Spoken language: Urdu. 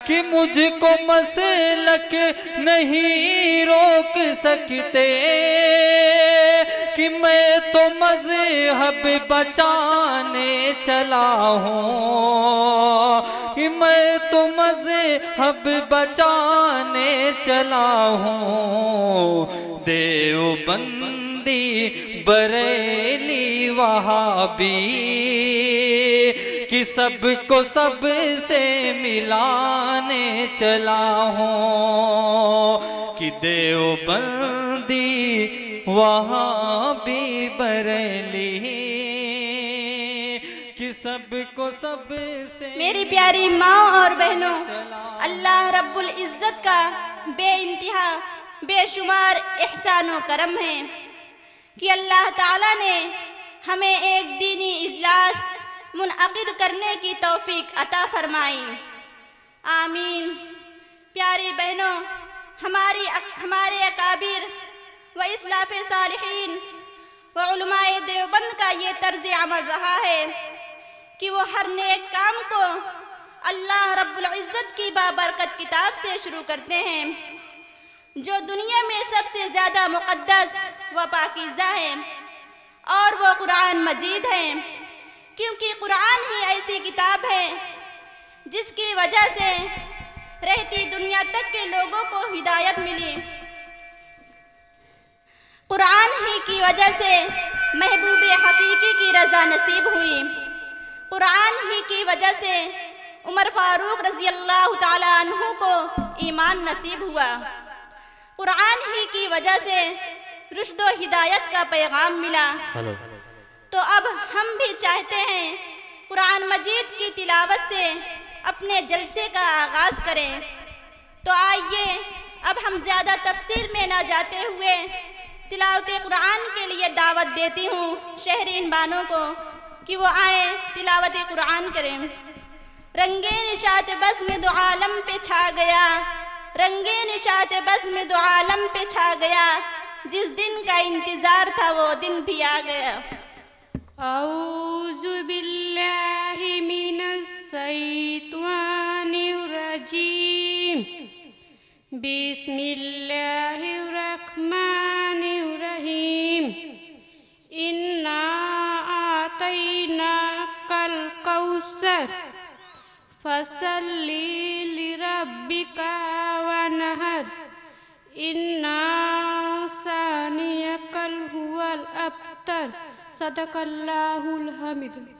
کہ مجھ کو مسلک نہیں روک سکتے، کہ میں تو مذہب بچانے چلا ہوں، کہ میں تو مذہب بچانے چلا ہوں، دیوبندی بریلی وہابی، کہ سب کو سب سے ملانے چلا ہوں، کہ دیوبندی وہابی بریلی، کہ سب کو سب سے۔ میری پیاری ماں اور بہنوں، اللہ رب العزت کا بے انتہا بے شمار احسان و کرم ہے کہ اللہ تعالیٰ نے ہمیں ایک دینی اجلاس منعقد کرنے کی توفیق عطا فرمائی، آمین۔ پیاری بہنوں، ہمارے اکابر و اسلاف صالحین و علماء دیوبند کا یہ طرز عمل رہا ہے کہ وہ ہر نیک کام کو اللہ رب العزت کی بابرکت کتاب سے شروع کرتے ہیں، جو دنیا میں سب سے زیادہ مقدس و پاکیزہ ہے، اور وہ قرآن مجید ہے، کیونکہ قرآن ہی ایسی کتاب ہے جس کی وجہ سے رہتی دنیا تک کے لوگوں کو ہدایت ملی، قرآن ہی کی وجہ سے محبوب حقیقی کی رضا نصیب ہوئی، قرآن ہی کی وجہ سے عمر فاروق رضی اللہ تعالیٰ عنہ کو ایمان نصیب ہوا، قرآن ہی کی وجہ سے رشد و ہدایت کا پیغام ملا۔ تو اب ہم بھی چاہتے ہیں قرآن مجید کی تلاوت سے اپنے جلسے کا آغاز کریں، تو آئیے اب ہم زیادہ تفصیل میں نہ جاتے ہوئے تلاوت قرآن کے لیے دعوت دیتی ہوں شہرین بانوں کو کہ وہ آئیں تلاوت قرآن کریں۔ رنگے نشاط بزم دو عالم پہ چھا گیا، رنگے نشاط بزم دو عالم پہ چھا گیا، جس دن کا انتظار تھا وہ دن بھی آ گیا۔ اعوذ باللہ من الشیطان الرجیم، بسم اللہ الرحمن الرحیم، انا اعطیناک الکوثر فصلی لربک وانحر، انا ثانیک هو الابتر، صدق اللہ الحمید۔